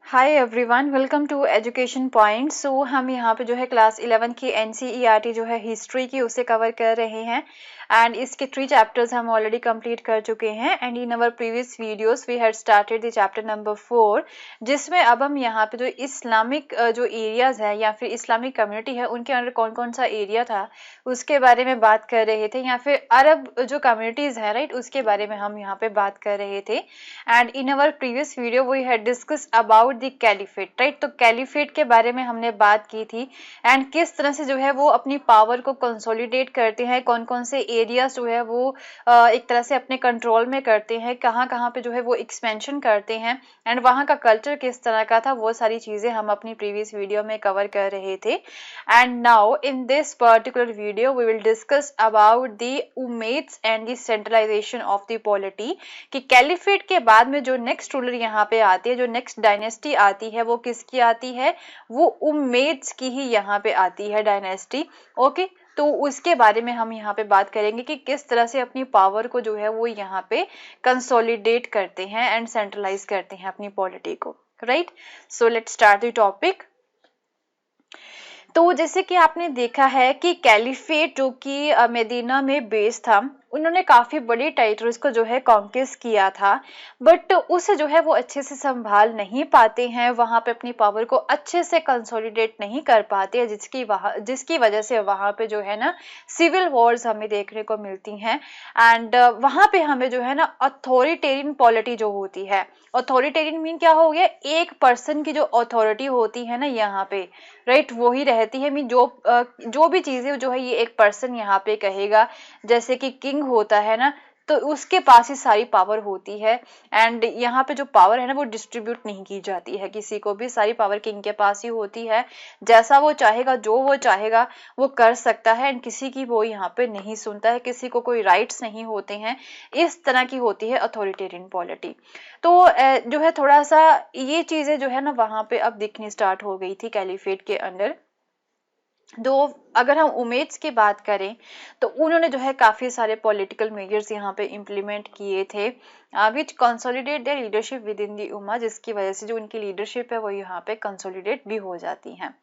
Hi everyone, welcome to education point. So हम यहाँ पे जो है क्लास 11 की एनसीईआरटी जो है हिस्ट्री की उसे कवर कर रहे हैं एंड इसके 3 चैप्टर्स हम ऑलरेडी कंप्लीट कर चुके हैं and in our previous videos we had started the chapter number 4 जिसमें अब हम यहाँ पे जो इस्लामिक जो एरियाज है या फिर इस्लामिक कम्युनिटी है उनके अंदर कौन कौन सा एरिया था उसके बारे में बात कर रहे थे या फिर अरब जो कम्युनिटीज है राइट उसके बारे में हम यहाँ पे बात कर रहे थे। And in our previous video we had discuss about the caliphate right. तो कैलिफेट के बारे में हमने बात की थी एंड किस तरह से जो है वो अपनी पावर को कंसोलिडेट करते हैं, कौन कौन से एरियाज जो है वो एक तरह से अपने कंट्रोल में करते हैं, कहाँ कहाँ पे जो है वो एक्सपेंशन करते हैं एंड वहाँ का कल्चर किस तरह का था, वो सारी चीजें हम अपनी प्रीवियस वीडियो में कवर कर रहे थे। And now in this particular video we will discuss about the Umayyads and the centralisation of the polity कि कैलिफेट के बाद में जो नेक्स्ट रूलर यहाँ पे आती है, जो नेक्स्ट डायनेस्टी आती है वो किसकी आती है, वो उम्मेद्स की ही यहाँ पे आती है डायनेस्टी। ओके, तो उसके बारे में हम यहाँ पे बात करेंगे कि किस तरह से अपनी पावर को जो है वो यहाँ पे कंसोलिडेट करते हैं एंड सेंट्रलाइज करते हैं अपनी पॉलिटी को। Right, so let's start the topic. तो जैसे कि आपने देखा है कि कैलिफेट जो कि मदीना में बेस था, उन्होंने काफी बड़ी टेरिटरीज को जो है कॉन्क्वेस्ट किया था, बट उसे जो है वो अच्छे से संभाल नहीं पाते हैं, वहां पे अपनी पावर को अच्छे से कंसोलिडेट नहीं कर पाते हैं, जिसकी वजह से वहां पे जो है ना सिविल वॉर्स हमें देखने को मिलती हैं। एंड वहां पे हमें जो है ना अथॉरिटेरियन पॉलिटी जो होती है, अथॉरिटेरियन मीन क्या हो गया, एक पर्सन की जो अथॉरिटी होती है ना यहाँ पे राइट वो ही रहती है। मीन जो भी चीजें जो है ये एक पर्सन यहाँ पे कहेगा, जैसे कि किंग होता है ना, तो उसके पास ही सारी पावर होती है एंड यहाँ पे जो पावर है ना वो डिस्ट्रीब्यूट नहीं की जाती है किसी को भी, सारी पावर किंग के पास ही होती है। जैसा वो चाहेगा, जो वो चाहेगा वो कर सकता है एंड किसी की वो यहाँ पे नहीं सुनता है, किसी को कोई राइट्स नहीं होते हैं। इस तरह की होती है अथॉरिटेरियन पॉलिटी। तो जो है थोड़ा सा ये चीजें जो है ना वहां पे अब दिखनी स्टार्ट हो गई थी कैलिफेट के अंदर। दो अगर हम उमेद्स की बात करें तो उन्होंने जो है काफी सारे पॉलिटिकल मेजर्स यहाँ पे इम्प्लीमेंट किए थे which consolidate their leadership within the ummah, जिसकी वजह से जो उनकी लीडरशिप है वो यहाँ पे कंसोलिडेट भी हो जाती है।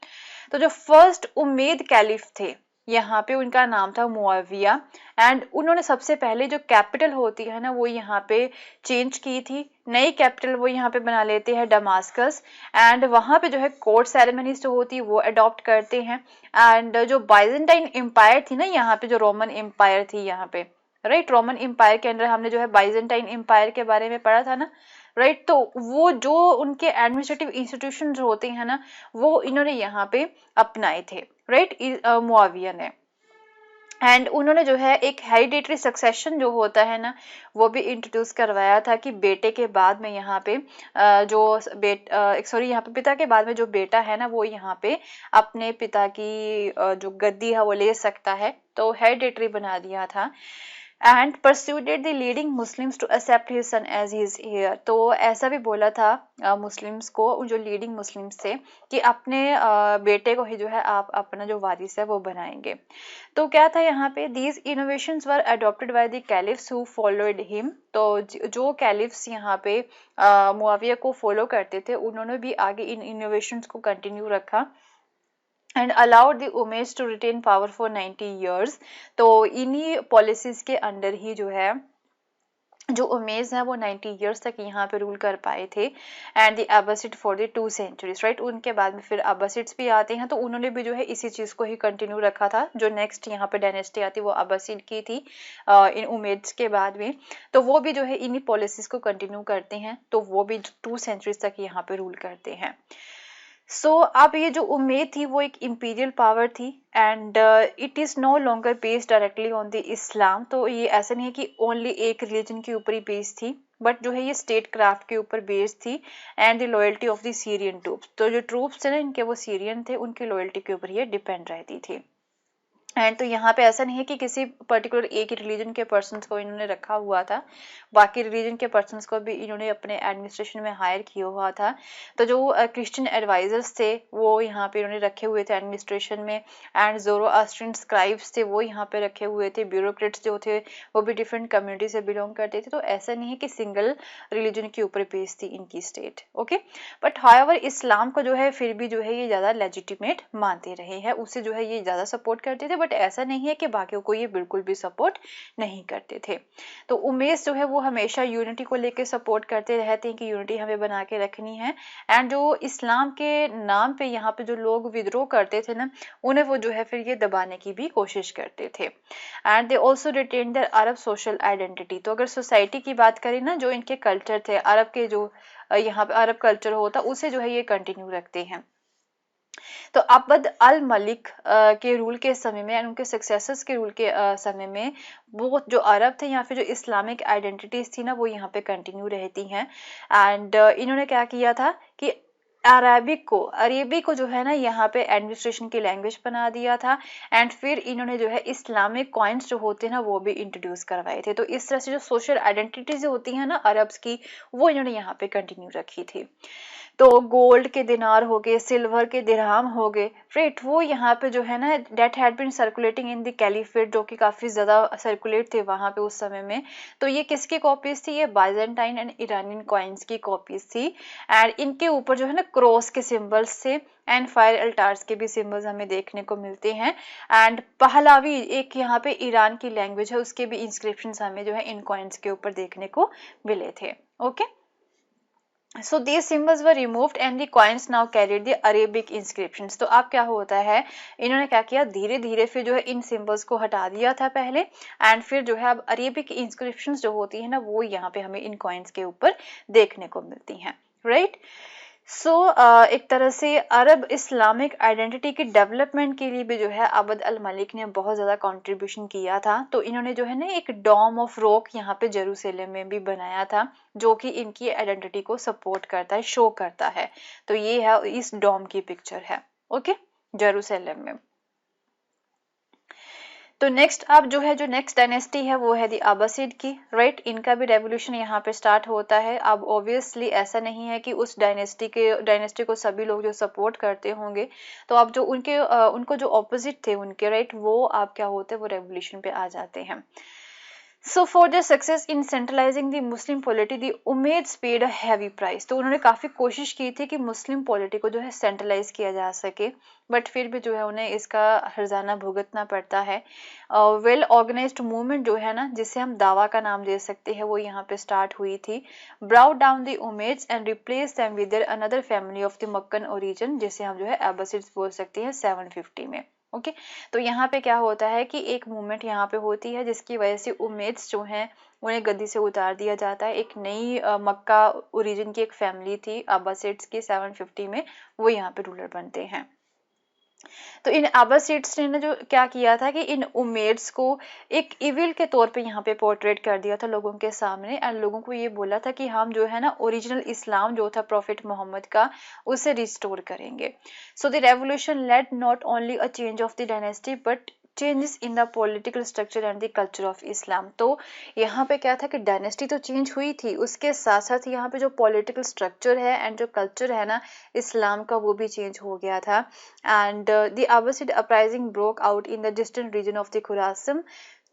तो जो फर्स्ट उम्मेद कैलिफ थे यहाँ पे उनका नाम था मुआविया एंड उन्होंने सबसे पहले जो कैपिटल होती है ना वो यहाँ पे चेंज की थी, नई कैपिटल वो यहाँ पे बना लेते हैं डमास्कस एंड वहां पे जो है कोर्ट सेरेमनीज जो होती है वो अडॉप्ट करते हैं। एंड जो बाइजेंटाइन एम्पायर थी ना यहाँ पे, जो रोमन एम्पायर थी यहाँ पे राइट, रोमन एम्पायर के अंदर हमने जो है बाइजेंटाइन एम्पायर के बारे में पढ़ा था ना राइट, तो वो जो उनके एडमिनिस्ट्रेटिव इंस्टीट्यूशन जो होते हैं ना वो इन्होंने यहाँ पे अपनाए थे राइट मुआविया ने। एंड उन्होंने जो है एक हेरिडेटरी सक्सेशन जो होता है ना वो भी इंट्रोड्यूस करवाया था कि बेटे के बाद में यहाँ पे यहाँ पे पिता के बाद में जो बेटा है ना वो यहाँ पे अपने पिता की जो गद्दी है वो ले सकता है, तो हेरिडेटरी बना दिया था। And persuaded the leading Muslims to accept his son as his heir, तो ऐसा भी बोला था मुस्लिम्स को, जो लीडिंग मुस्लिम्स थे, कि अपने बेटे को ही जो है आप अपना जो वारिस है वो बनाएंगे। तो क्या था यहाँ पे, these innovations were adopted by the caliphs who followed him, तो जो कैलिफ्स यहाँ पे मुआविया को फॉलो करते थे उन्होंने भी आगे इन इनोवेशंस को कंटिन्यू रखा and allowed the Umayyads to retain power for 90 years। तो इन्हीं पॉलिसीज के अंडर ही जो है जो उमेज है वो 90 years तक यहाँ पे रूल कर पाए थे and the Abbasid for the 2 centuries right. उनके बाद में फिर अब्बासिड्स भी आते हैं, तो उन्होंने भी जो है इसी चीज को ही कंटिन्यू रखा था। जो नेक्स्ट यहाँ पे डायनेस्टी आती वो अब्बासिड की थी इन उमेद्स के बाद में, तो वो भी जो है इन्हीं पॉलिसीज को कंटिन्यू करते हैं, तो वो भी 2 centuries तक यहाँ पे रूल करते हैं। अब ये जो उम्मेद थी वो एक इंपीरियल पावर थी and it is no longer based directly on the Islam. तो ये ऐसा नहीं है कि ओनली एक रिलीजन के ऊपर ही बेस्ड थी, बट जो है ये स्टेट क्राफ्ट के ऊपर बेस्ड थी and the loyalty of the Syrian troops, तो जो ट्रूप्स थे ना इनके वो सीरियन थे, उनकी लॉयल्टी के ऊपर ये डिपेंड रहती थी। एंड तो यहाँ पे ऐसा नहीं है कि किसी पर्टिकुलर एक ही रिलीजन के पर्सन्स को इन्होंने रखा हुआ था, बाकी रिलीजन के पर्सन्स को भी इन्होंने अपने एडमिनिस्ट्रेशन में हायर किया हुआ था। तो जो क्रिश्चियन एडवाइजर्स थे वो यहाँ पे इन्होंने रखे हुए थे एडमिनिस्ट्रेशन में, एंड ज़ोरोआस्ट्रियन स्क्राइब्स थे वो यहाँ पे रखे हुए थे, ब्यूरोक्रेट्स जो थे वो भी डिफरेंट कम्युनिटी से बिलोंग करते थे। तो ऐसा नहीं है कि सिंगल रिलीजन के ऊपर बेस्ड थी इनकी स्टेट, ओके। बट हाउएवर इस्लाम को जो है फिर भी जो है ये ज़्यादा लेजिटिमेट मानते रहे हैं, उसे जो है ये ज़्यादा सपोर्ट करते थे, बट ऐसा नहीं है कि बाकियों को ये बिल्कुल भी सपोर्ट नहीं करते थे। तो उमेश जो है वो हमेशा यूनिटी को लेकर सपोर्ट करते रहते हैं कि यूनिटी हमें बना के रखनी है, एंड जो इस्लाम के नाम पे यहाँ पे जो लोग विद्रोह करते थे ना, उन्हें वो जो है फिर ये दबाने की भी कोशिश करते थे। And they also retain their Arab social identity. तो अगर सोसाइटी की बात करें ना, जो इनके कल्चर थे अरब के, जो यहाँ पे अरब कल्चर होता उसे जो है ये कंटिन्यू रखते हैं। तो अब्द अल मलिक के रूल के समय में एंड उनके सक्सेसर्स के रूल के समय में वो जो अरब थे या फिर जो इस्लामिक आइडेंटिटीज थी ना वो यहाँ पे कंटिन्यू रहती हैं। एंड इन्होंने क्या किया था कि अरेबिक को जो है ना यहाँ पे एडमिनिस्ट्रेशन की लैंग्वेज बना दिया था, एंड फिर इन्होंने जो है इस्लामिक कॉइन्स जो होते हैं ना वो भी इंट्रोड्यूस करवाए थे। तो इस तरह से जो सोशल आइडेंटिटीज होती हैं ना अरब्स की, वो इन्होंने यहाँ पे कंटिन्यू रखी थी। तो गोल्ड के दिनार हो गए, सिल्वर के दिरहम हो गए, राइट, वो यहाँ पे जो है ना debt had been circulating in the caliphate, जो कि काफी ज्यादा सर्कुलेट थे वहां पे उस समय में। तो ये किसकी कॉपीज थी? ये बाइजेंटाइन एंड ईरानियन कॉइन्स की कॉपीज थी, एंड इनके ऊपर जो है ना क्रॉस के सिंबल्स थे, एंड फायर अल्टार्स के भी सिंबल्स हमें देखने को मिलते हैं। एंड पहलावी एक यहाँ पे ईरान की लैंग्वेज है, उसके भी इंस्क्रिप्शंस हमें जो है इन कॉइन्स के ऊपर देखने को मिले थे, okay. So these symbols were removed and the coins now carried the Arabic inscriptions। तो अब क्या होता है, इन्होंने क्या किया, धीरे धीरे फिर जो है इन सिंबल्स को हटा दिया था पहले, एंड फिर जो है अब अरेबिक इंस्क्रिप्शंस जो होती है ना वो यहाँ पे हमें इन कॉइन्स के ऊपर देखने को मिलती हैं, राइट। सो एक तरह से अरब इस्लामिक आइडेंटिटी की डेवलपमेंट के लिए भी जो है अब्द अल मलिक ने बहुत ज़्यादा कंट्रीब्यूशन किया था। तो इन्होंने जो है ना एक डॉम ऑफ रॉक यहाँ पे जेरूसलम में भी बनाया था, जो कि इनकी आइडेंटिटी को सपोर्ट करता है, शो करता है। तो ये है इस डॉम की पिक्चर है, ओके, जेरूसलम में। तो नेक्स्ट अब जो है जो नेक्स्ट डायनेस्टी है वो है दी अब्बासिड की, राइट। इनका भी रेवोल्यूशन यहाँ पे स्टार्ट होता है। अब ऑब्वियसली ऐसा नहीं है कि उस डायनेस्टी को सभी लोग जो सपोर्ट करते होंगे, तो अब जो उनको जो ऑपोजिट थे उनके, राइट, वो अब क्या होते हैं, वो रेवोल्यूशन पे आ जाते हैं। So for their success in centralizing the Muslim polity, the Umayyads paid a heavy price। तो उन्होंने काफी कोशिश की थी कि मुस्लिम पॉलिटी को जो है सेंट्रलाइज किया जा सके, बट फिर भी जो है उन्हें इसका हर्जाना भुगतना पड़ता है। वेल ऑर्गेनाइज्ड मूवमेंट जो है ना, जिसे हम दावा का नाम दे सकते हैं, वो यहाँ पे स्टार्ट हुई थी। Brought down the Umayyads and replace them with their another family of the Meccan origin, जिसे हम जो है अब्बासिड्स बोल सकते हैं 750 में, ओके। तो यहाँ पे क्या होता है कि एक मूवमेंट यहाँ पे होती है जिसकी वजह से उमेय्याड्स जो हैं उन्हें गद्दी से उतार दिया जाता है। एक नई मक्का ओरिजिन की एक फैमिली थी अब्बासिड्स की 750 में, वो यहाँ पे रूलर बनते हैं। तो इन अब्बासिड्स ने जो क्या किया था कि इन उमेय्याड्स को एक इविल के तौर पे यहाँ पे पोर्ट्रेट कर दिया था लोगों के सामने, एंड लोगों को ये बोला था कि हम जो है ना ओरिजिनल इस्लाम जो था प्रॉफिट मोहम्मद का, उसे रिस्टोर करेंगे। So the revolution led not only a change of the dynasty but changes in the political structure and the culture of Islam. तो यहाँ पे क्या था कि डायनेस्टी तो चेंज हुई थी, उसके साथ साथ यहाँ पे जो पॉलिटिकल स्ट्रक्चर है एंड जो कल्चर है ना इस्लाम का, वो भी चेंज हो गया था। And the Abbasid uprising broke out in the distant region of the Khurasan.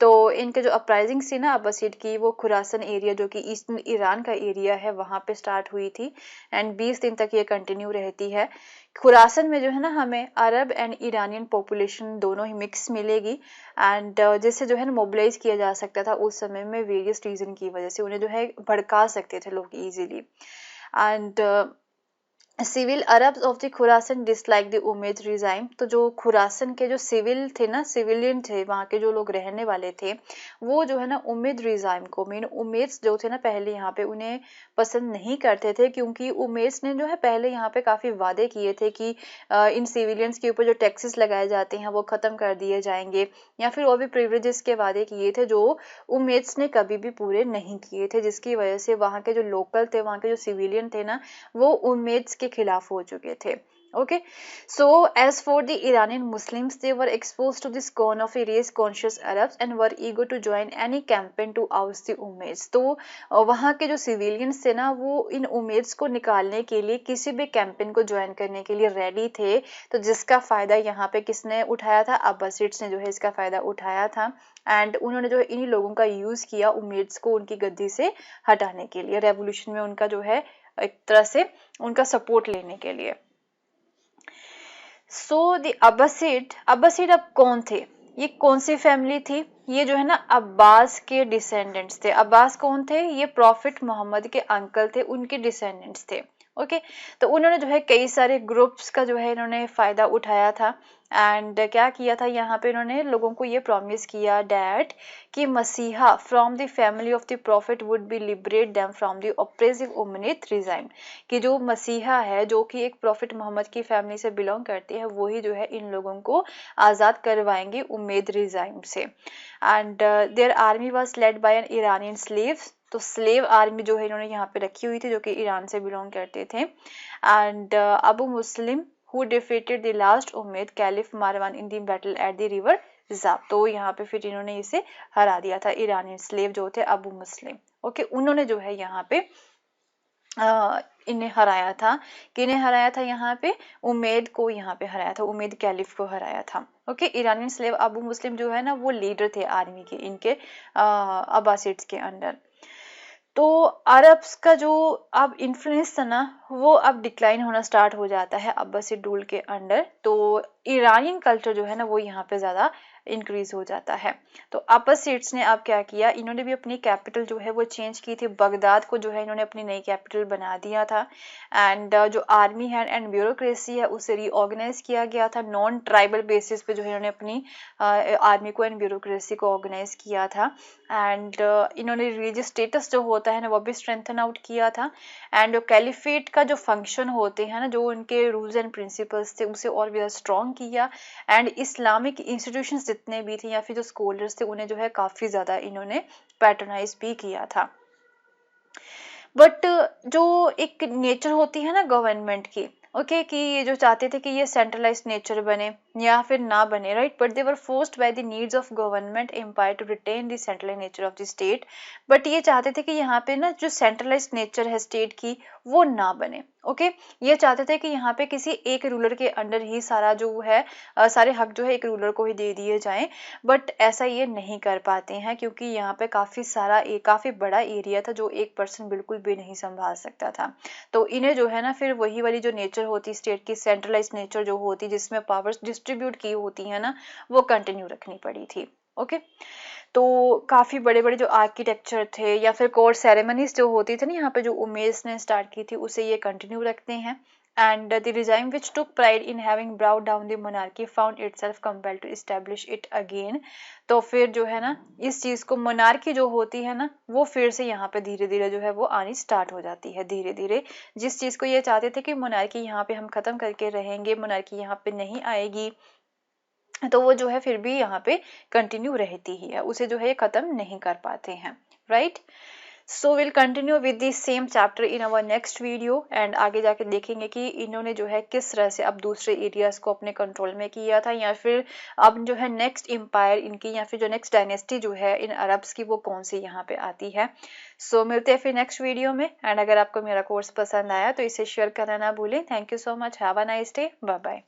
तो इनके जो अपराइजिंग थी ना अब्बासिड की, वो खुरासन एरिया जो कि ईस्टर्न ईरान का एरिया है वहां पे स्टार्ट हुई थी, एंड 20 दिन तक ये कंटिन्यू रहती है। खुरासन में जो है ना हमें अरब एंड ईरानियन पॉपुलेशन दोनों ही मिक्स मिलेगी, एंड जिससे जो है ना मोबिलाइज किया जा सकता था उस समय में, वेरियस रीजन की वजह से उन्हें जो है भड़का सकते थे लोग easily. And civil Arabs of the Khurasan dislike the Umayyad regime. तो जो खुरासन के जो सिविल थे ना, सिविलियन थे, वहाँ के जो लोग रहने वाले थे, वो जो है ना उमेय्याद रिजाइम को, मीन उमेय्याड्स जो थे ना पहले यहाँ पे, उन्हें पसंद नहीं करते थे, क्योंकि उमेय्याड्स ने जो है पहले यहाँ पे काफी वादे किए थे कि इन सिविलियंस के ऊपर जो टैक्सेस लगाए जाते हैं वो खत्म कर दिए जाएंगे, या फिर और भी प्रिविलेजेस के वादे किए थे जो उमेय्याड्स ने कभी भी पूरे नहीं किए थे, जिसकी वजह से वहाँ के जो लोकल थे, वहाँ के जो सिविलियन थे ना, वो उमेय्याड्स के खिलाफ हो चुके थे। Okay, so as for the Iranian Muslims, they were exposed to the scorn of race conscious Arabs and were eager to join any campaign to oust the Umayyads. तो वहाँ के जो सिविलियंस थे ना, वो इन उमेय्याद्स को निकालने के लिए किसी भी कैंपेन को ज्वाइन करने के लिए रेडी थे। तो जिसका फायदा यहाँ पे किसने उठाया था? अब्बासिड्स ने जो है इसका फायदा उठाया था एंड उन्होंने जो है इन्हीं लोगों का यूज किया उमेय्याद्स को उनकी गद्दी से हटाने के लिए, रेवोल्यूशन में उनका जो है एक तरह से उनका सपोर्ट लेने के लिए। सो द अब्बासिड अब कौन थे? ये कौन सी फैमिली थी? ये जो है ना अब्बास के डिसेंडेंट्स थे। अब्बास कौन थे? ये प्रॉफिट मोहम्मद के अंकल थे, उनके डिसेंडेंट्स थे। ओके, तो उन्होंने जो है कई सारे ग्रुप्स का जो है इन्होंने फायदा उठाया था एंड क्या किया था यहाँ पे इन्होंने लोगों को ये प्रॉमिस किया डैट कि मसीहा from the family of the prophet would be liberate them from the oppressive Umayyad regime, कि जो मसीहा है जो कि एक प्रॉफिट मोहम्मद की फैमिली से बिलोंग करते हैं वही जो है इन लोगों को आज़ाद करवाएंगे उम्मय्यद रिजाइम से। And there army was led by N Iranian slaves, तो स्लेव आर्मी जो है इन्होंने यहाँ पे रखी हुई थी जो कि ईरान से बिलोंग करते थे। And Abu Muslim who defeated the last Umayyad caliph Marwan in the battle at the river Zab, तो यहाँ पे फिर इन्होंने इसे हरा दिया था। ईरानी स्लेव जो थे अबू मुस्लिम, ओके, उन्होंने जो है यहाँ पे इन्हें हराया था। किन्हें हराया था? यहाँ पे उम्मय्यद को यहाँ पे हराया था, उम्मय्यद कैलिफ को हराया था। ओके, ईरानी स्लेव अबू मुस्लिम जो है ना वो लीडर थे आर्मी के इनके अब्बासिड्स के अंडर। तो अरब्स का जो अब इन्फ्लुएंस था ना वो अब डिक्लाइन होना स्टार्ट हो जाता है अब्बासिड रूल के अंडर। तो ईरानियन कल्चर जो है ना वो यहाँ पे ज़्यादा इंक्रीज हो जाता है। तो अब्बासिड्स ने अब क्या किया, इन्होंने भी अपनी कैपिटल जो है वो चेंज की थी, बगदाद को जो है इन्होंने अपनी नई कैपिटल बना दिया था। एंड जो आर्मी है एंड ब्यूरोक्रेसी है उसे रीऑर्गेनाइज किया गया था, नॉन ट्राइबल बेसिस पे जो है इन्होंने अपनी आर्मी को एंड ब्यूरोक्रेसी को ऑर्गेनाइज किया था। एंड इन्होंने रिलीजियस स्टेटस जो होता है ना वो भी स्ट्रेंथन आउट किया था। एंड कैलिफेट का जो फंक्शन होते हैं ना, जो उनके रूल्स एंड प्रिंसिपल्स थे उसे और भी स्ट्रॉन्ग किया। एंड इस्लामिक इंस्टीट्यूशंस जितने भी थे या फिर जो स्कॉलर्स थे उन्हें जो है काफ़ी ज़्यादा इन्होंने पैटर्नाइज भी किया था। बट जो एक नेचर होती है ना गवर्नमेंट की, ओके, कि ये जो चाहते थे कि ये सेंट्रलाइज्ड नेचर बने या फिर ना बने, right, but they were forced by the needs of government empire to retain the centralised nature of the state. But ये चाहते थे कि यहाँ पे ना जो सेंट्रलाइज्ड नेचर है स्टेट की वो ना बने। ओके, ये चाहते थे कि यहाँ पे किसी एक रूलर के अंडर ही सारा जो है सारे हक जो है एक रूलर को ही दे दिए जाएं। बट ऐसा ये नहीं कर पाते हैं क्योंकि यहाँ पे काफ़ी बड़ा एरिया था जो एक पर्सन बिल्कुल भी नहीं संभाल सकता था। तो इन्हें जो है ना फिर वही वाली जो नेचर होती स्टेट की, सेंट्रलाइज्ड नेचर जो होती जिसमें पावर्स डिस्ट्रीब्यूट की होती है ना, वो कंटिन्यू रखनी पड़ी थी। ओके, तो काफ़ी बड़े बड़े जो आर्किटेक्चर थे या फिर कोर्ट सेरेमनीज जो होती थी ना यहाँ पे जो उमेश ने स्टार्ट की थी उसे ये कंटिन्यू रखते हैं। And the regime which took pride in having brought down the monarchy found itself compelled to establish it again. तो फिर जो है ना इस चीज़ को मोनार्की जो होती है ना वो फिर से यहाँ पे धीरे धीरे जो है वो आनी स्टार्ट हो जाती है धीरे धीरे। जिस चीज़ को ये चाहते थे कि मोनार्की यहाँ पे हम ख़त्म करके रहेंगे, मोनार्की यहाँ पे नहीं आएगी, तो वो जो है फिर भी यहाँ पे कंटिन्यू रहती ही है, उसे जो है ख़त्म नहीं कर पाते हैं, right. So will continue with the same chapter in our next video and आगे जाके देखेंगे कि इन्होंने जो है किस तरह से अब दूसरे एरियाज को अपने कंट्रोल में किया था या फिर अब जो है नेक्स्ट एम्पायर इनकी या फिर जो नेक्स्ट डायनेस्टी जो है इन अरब्स की वो कौन सी यहाँ पे आती है। सो मिलते हैं फिर नेक्स्ट वीडियो में एंड अगर आपको मेरा कोर्स पसंद आया तो इसे शेयर करना ना भूलें। Thank you so much, have a nice day, bye bye.